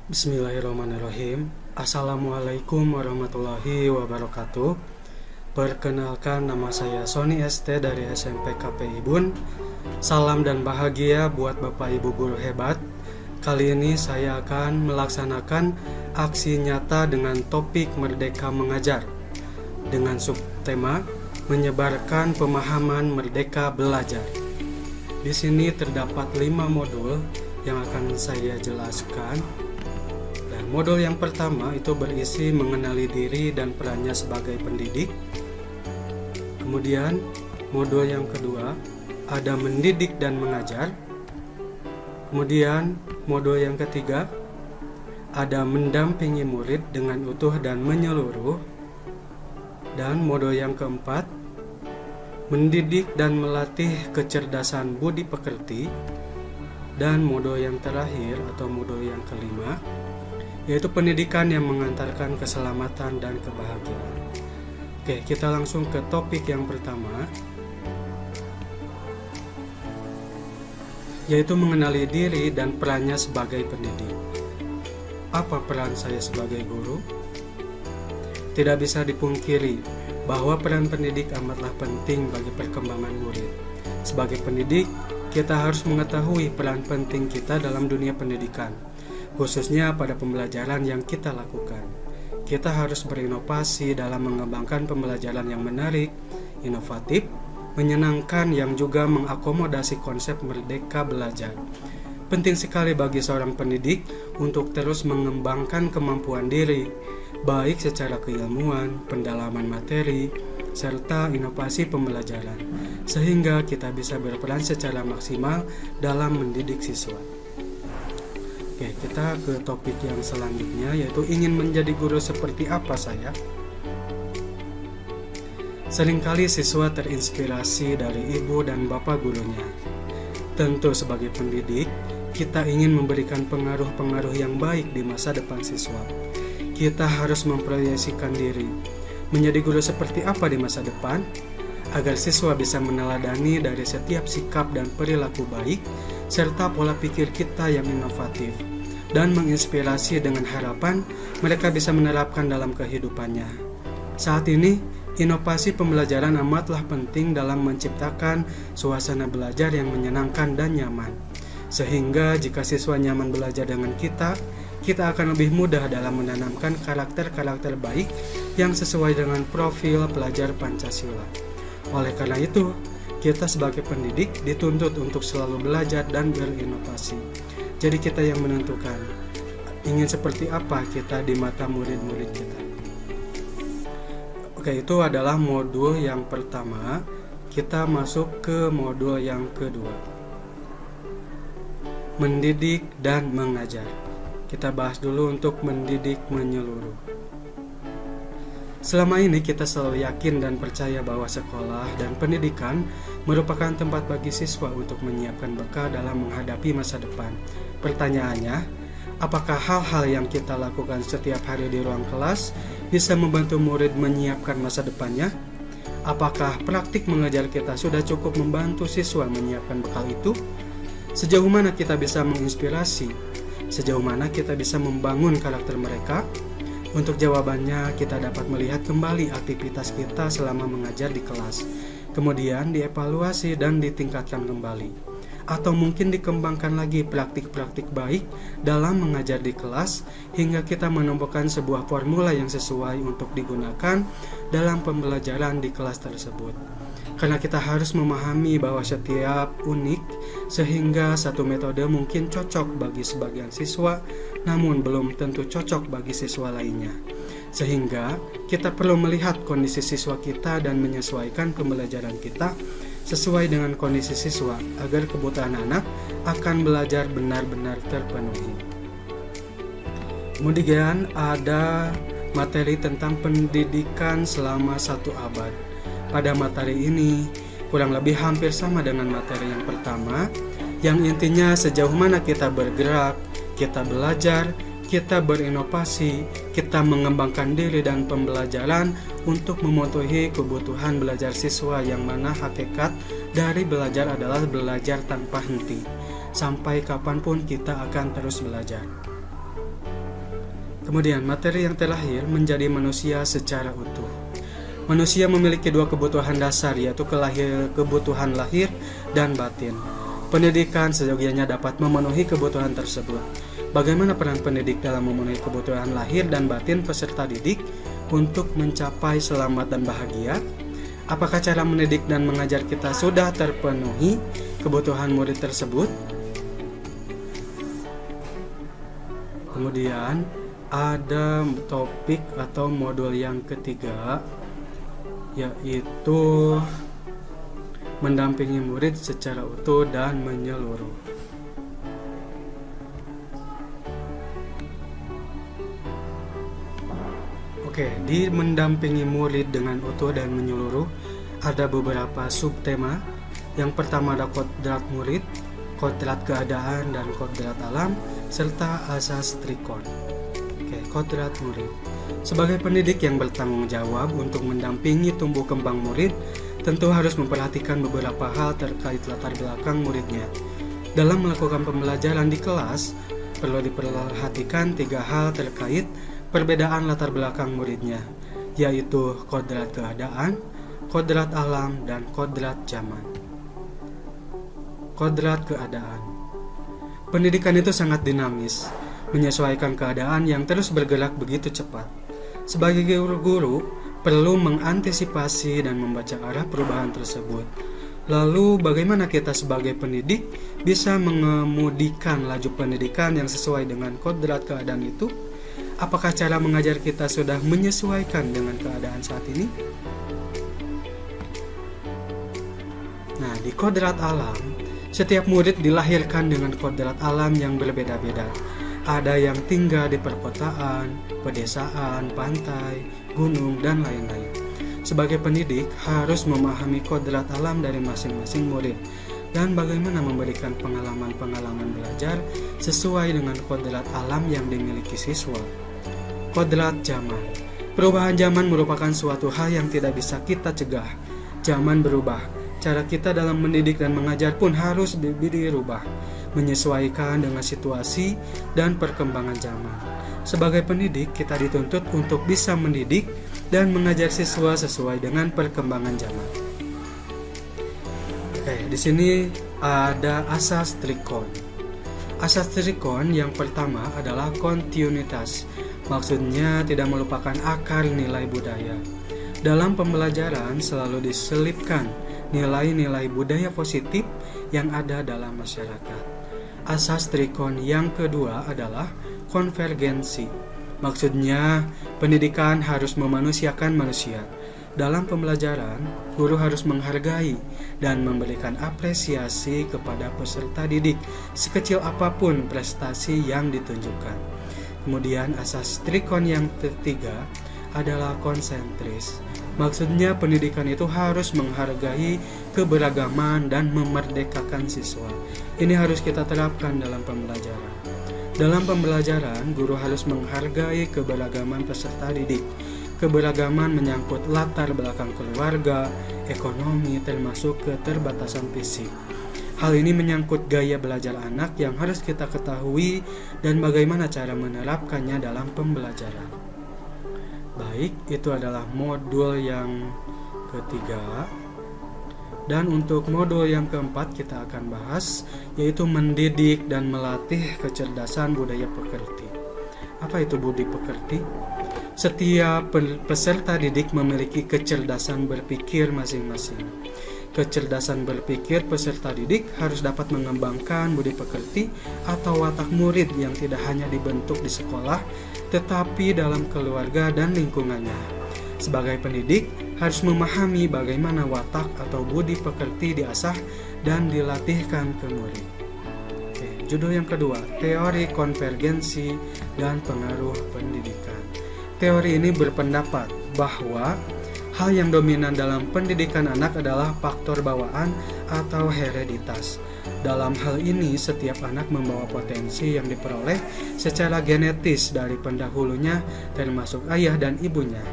Bismillahirrahmanirrahim. Assalamualaikum warahmatullahi wabarakatuh. Perkenalkan, nama saya Sony ST dari SMP KP Ibun. Salam dan bahagia buat Bapak Ibu guru hebat. Kali ini saya akan melaksanakan aksi nyata dengan topik Merdeka Mengajar dengan subtema menyebarkan pemahaman merdeka belajar. Di sini terdapat 5 modul yang akan saya jelaskan. Modul yang pertama itu berisi mengenali diri dan perannya sebagai pendidik. Kemudian modul yang kedua ada mendidik dan mengajar. Kemudian modul yang ketiga ada mendampingi murid dengan utuh dan menyeluruh. Dan modul yang keempat mendidik dan melatih kecerdasan budi pekerti. Dan modul yang terakhir atau modul yang kelima yaitu pendidikan yang mengantarkan keselamatan dan kebahagiaan. Oke, kita langsung ke topik yang pertama, yaitu mengenali diri dan perannya sebagai pendidik. Apa peran saya sebagai guru? Tidak bisa dipungkiri bahwa peran pendidik amatlah penting bagi perkembangan murid. Sebagai pendidik, kita harus mengetahui peran penting kita dalam dunia pendidikan, khususnya pada pembelajaran yang kita lakukan. Kita harus berinovasi dalam mengembangkan pembelajaran yang menarik, inovatif, menyenangkan yang juga mengakomodasi konsep merdeka belajar. Penting sekali bagi seorang pendidik untuk terus mengembangkan kemampuan diri, baik secara keilmuan, pendalaman materi, serta inovasi pembelajaran, sehingga kita bisa berperan secara maksimal dalam mendidik siswa. Oke, kita ke topik yang selanjutnya, yaitu ingin menjadi guru seperti apa saya? Seringkali siswa terinspirasi dari ibu dan bapak gurunya. Tentu sebagai pendidik, kita ingin memberikan pengaruh-pengaruh yang baik di masa depan siswa. Kita harus memproyeksikan diri, menjadi guru seperti apa di masa depan, agar siswa bisa meneladani dari setiap sikap dan perilaku baik, serta pola pikir kita yang inovatif, dan menginspirasi dengan harapan mereka bisa menerapkan dalam kehidupannya. Saat ini, inovasi pembelajaran amatlah penting dalam menciptakan suasana belajar yang menyenangkan dan nyaman. Sehingga jika siswa nyaman belajar dengan kita akan lebih mudah dalam menanamkan karakter-karakter baik yang sesuai dengan profil pelajar Pancasila. Oleh karena itu, kita sebagai pendidik dituntut untuk selalu belajar dan berinovasi. Jadi kita yang menentukan ingin seperti apa kita di mata murid-murid kita. Oke, itu adalah modul yang pertama. Kita masuk ke modul yang kedua, mendidik dan mengajar. Kita bahas dulu untuk mendidik menyeluruh. Selama ini kita selalu yakin dan percaya bahwa sekolah dan pendidikan merupakan tempat bagi siswa untuk menyiapkan bekal dalam menghadapi masa depan. Pertanyaannya, apakah hal-hal yang kita lakukan setiap hari di ruang kelas bisa membantu murid menyiapkan masa depannya? Apakah praktik mengajar kita sudah cukup membantu siswa menyiapkan bekal itu? Sejauh mana kita bisa menginspirasi? Sejauh mana kita bisa membangun karakter mereka? Untuk jawabannya, kita dapat melihat kembali aktivitas kita selama mengajar di kelas, kemudian dievaluasi dan ditingkatkan kembali. Atau mungkin dikembangkan lagi praktik-praktik baik dalam mengajar di kelas, hingga kita menemukan sebuah formula yang sesuai untuk digunakan dalam pembelajaran di kelas tersebut. Karena kita harus memahami bahwa setiap unik, sehingga satu metode mungkin cocok bagi sebagian siswa, namun belum tentu cocok bagi siswa lainnya. Sehingga kita perlu melihat kondisi siswa kita dan menyesuaikan pembelajaran kita sesuai dengan kondisi siswa, agar kebutuhan anak akan belajar benar-benar terpenuhi. Kemudian ada materi tentang pendidikan selama 1 abad. Pada materi ini kurang lebih hampir sama dengan materi yang pertama, yang intinya sejauh mana kita bergerak, kita belajar, kita berinovasi, kita mengembangkan diri dan pembelajaran untuk memenuhi kebutuhan belajar siswa, yang mana hakikat dari belajar adalah belajar tanpa henti. Sampai kapanpun kita akan terus belajar. Kemudian, materi yang terlahir menjadi manusia secara utuh. Manusia memiliki dua kebutuhan dasar, yaitu kebutuhan lahir dan batin. Pendidikan seyogianya dapat memenuhi kebutuhan tersebut. Bagaimana peran pendidik dalam memenuhi kebutuhan lahir dan batin peserta didik untuk mencapai selamat dan bahagia? Apakah cara mendidik dan mengajar kita sudah terpenuhi kebutuhan murid tersebut? Kemudian ada topik atau modul yang ketiga, yaitu mendampingi murid secara utuh dan menyeluruh. Oke, di mendampingi murid dengan utuh dan menyeluruh ada beberapa subtema. Yang pertama ada kodrat murid, kodrat keadaan, dan kodrat alam, serta asas trikon. Oke, kodrat murid. Sebagai pendidik yang bertanggung jawab untuk mendampingi tumbuh kembang murid, tentu harus memperhatikan beberapa hal terkait latar belakang muridnya. Dalam melakukan pembelajaran di kelas, perlu diperhatikan 3 hal terkait perbedaan latar belakang muridnya, yaitu kodrat keadaan, kodrat alam, dan kodrat zaman. Kodrat keadaan. Pendidikan itu sangat dinamis, menyesuaikan keadaan yang terus bergerak begitu cepat. Sebagai guru perlu mengantisipasi dan membaca arah perubahan tersebut. Lalu bagaimana kita sebagai pendidik bisa mengemudikan laju pendidikan yang sesuai dengan kodrat keadaan itu? Apakah cara mengajar kita sudah menyesuaikan dengan keadaan saat ini? Nah, di kodrat alam, setiap murid dilahirkan dengan kodrat alam yang berbeda-beda. Ada yang tinggal di perkotaan, pedesaan, pantai, gunung, dan lain-lain. Sebagai pendidik harus memahami kodrat alam dari masing-masing murid dan bagaimana memberikan pengalaman-pengalaman belajar sesuai dengan kodrat alam yang dimiliki siswa. Kodrat zaman. Perubahan zaman merupakan suatu hal yang tidak bisa kita cegah. Zaman berubah. Cara kita dalam mendidik dan mengajar pun harus dirubah, menyesuaikan dengan situasi dan perkembangan zaman. Sebagai pendidik, kita dituntut untuk bisa mendidik dan mengajar siswa sesuai dengan perkembangan zaman. Oke, di sini ada asas trikon. Asas trikon yang pertama adalah kontinuitas. Maksudnya tidak melupakan akar nilai budaya. Dalam pembelajaran selalu diselipkan nilai-nilai budaya positif yang ada dalam masyarakat. Asas trikon yang kedua adalah konvergensi. Maksudnya, pendidikan harus memanusiakan manusia. Dalam pembelajaran, guru harus menghargai dan memberikan apresiasi kepada peserta didik, sekecil apapun prestasi yang ditunjukkan. Kemudian, asas trikon yang ketiga adalah konsentris. Maksudnya pendidikan itu harus menghargai keberagaman dan memerdekakan siswa. Ini harus kita terapkan dalam pembelajaran. Dalam pembelajaran, guru harus menghargai keberagaman peserta didik. Keberagaman menyangkut latar belakang keluarga, ekonomi, termasuk keterbatasan fisik. Hal ini menyangkut gaya belajar anak yang harus kita ketahui dan bagaimana cara menerapkannya dalam pembelajaran. Baik, itu adalah modul yang ketiga. Dan untuk modul yang keempat kita akan bahas, yaitu mendidik dan melatih kecerdasan budaya pekerti. Apa itu budi pekerti? Setiap peserta didik memiliki kecerdasan berpikir masing-masing. Kecerdasan berpikir peserta didik harus dapat mengembangkan budi pekerti atau watak murid yang tidak hanya dibentuk di sekolah, tetapi dalam keluarga dan lingkungannya. Sebagai pendidik, harus memahami bagaimana watak atau budi pekerti diasah dan dilatihkan ke murid. Oke, judul yang kedua, teori konvergensi dan pengaruh pendidikan. Teori ini berpendapat bahwa hal yang dominan dalam pendidikan anak adalah faktor bawaan atau hereditas. Dalam hal ini, setiap anak membawa potensi yang diperoleh secara genetis dari pendahulunya, termasuk ayah dan ibunya.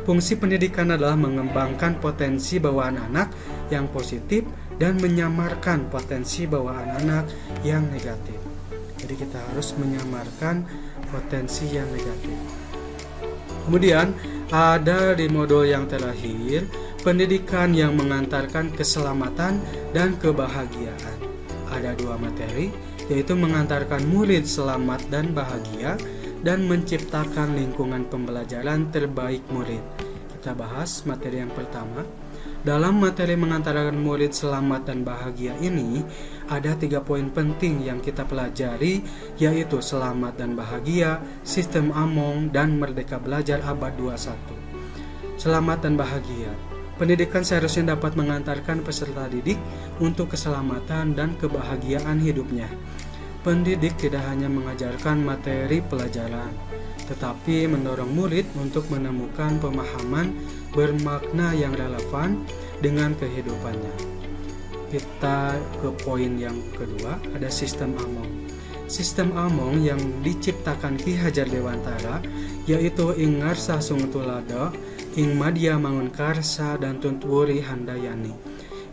Fungsi pendidikan adalah mengembangkan potensi bawaan anak yang positif dan menyamarkan potensi bawaan anak yang negatif. Jadi kita harus menyamarkan potensi yang negatif. Kemudian ada di modul yang terakhir, pendidikan yang mengantarkan keselamatan dan kebahagiaan. Ada 2 materi, yaitu mengantarkan murid selamat dan bahagia dan menciptakan lingkungan pembelajaran terbaik murid. Kita bahas materi yang pertama. Dalam materi mengantarkan murid selamat dan bahagia ini, ada 3 poin penting yang kita pelajari, yaitu selamat dan bahagia, sistem Among, dan merdeka belajar abad 21. Selamat dan bahagia. Pendidikan seharusnya dapat mengantarkan peserta didik untuk keselamatan dan kebahagiaan hidupnya. Pendidik tidak hanya mengajarkan materi pelajaran, tetapi mendorong murid untuk menemukan pemahaman bermakna yang relevan dengan kehidupannya. Kita ke poin yang kedua, ada sistem Among. Sistem Among yang diciptakan Ki Hajar Dewantara, yaitu Ing Ngarsa Sung Tulada, Ing Madya Mangunkarsa, dan Tuntuwuri Handayani.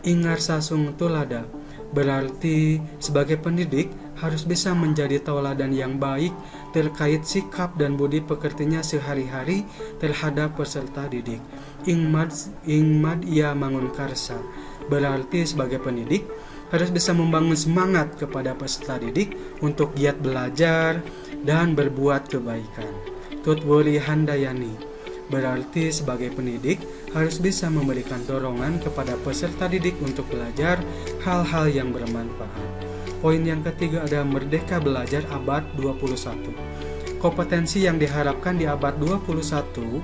Ing Ngarsa Sung Tulada berarti sebagai pendidik harus bisa menjadi tauladan yang baik terkait sikap dan budi pekertinya sehari-hari terhadap peserta didik. Ing Madya Mangunkarsa berarti sebagai pendidik harus bisa membangun semangat kepada peserta didik untuk giat belajar dan berbuat kebaikan. Tuntuwuri Handayani berarti sebagai pendidik harus bisa memberikan dorongan kepada peserta didik untuk belajar hal-hal yang bermanfaat. Poin yang ketiga ada merdeka belajar abad 21. Kompetensi yang diharapkan di abad 21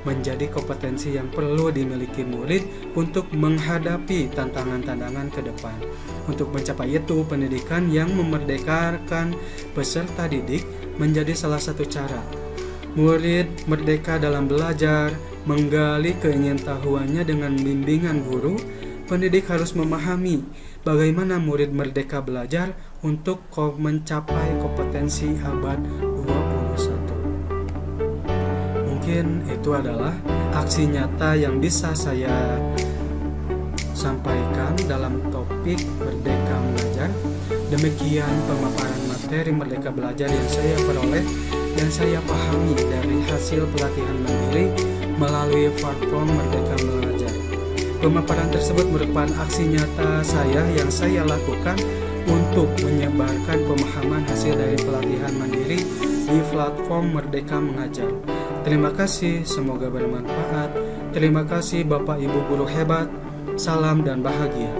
menjadi kompetensi yang perlu dimiliki murid untuk menghadapi tantangan-tantangan ke depan. Untuk mencapai itu, pendidikan yang memerdekakan peserta didik menjadi salah satu cara. Murid merdeka dalam belajar, menggali keingintahuannya dengan bimbingan guru. Pendidik harus memahami bagaimana murid merdeka belajar untuk mencapai kompetensi abad 21. Mungkin itu adalah aksi nyata yang bisa saya sampaikan dalam topik Merdeka Mengajar. Demikian pemaparan materi Merdeka Belajar yang saya peroleh dan saya pahami dari hasil pelatihan mandiri melalui platform Merdeka Belajar. Pemaparan tersebut merupakan aksi nyata saya yang saya lakukan untuk menyebarkan pemahaman hasil dari pelatihan mandiri di platform Merdeka Mengajar. Terima kasih, semoga bermanfaat. Terima kasih Bapak Ibu guru hebat. Salam dan bahagia.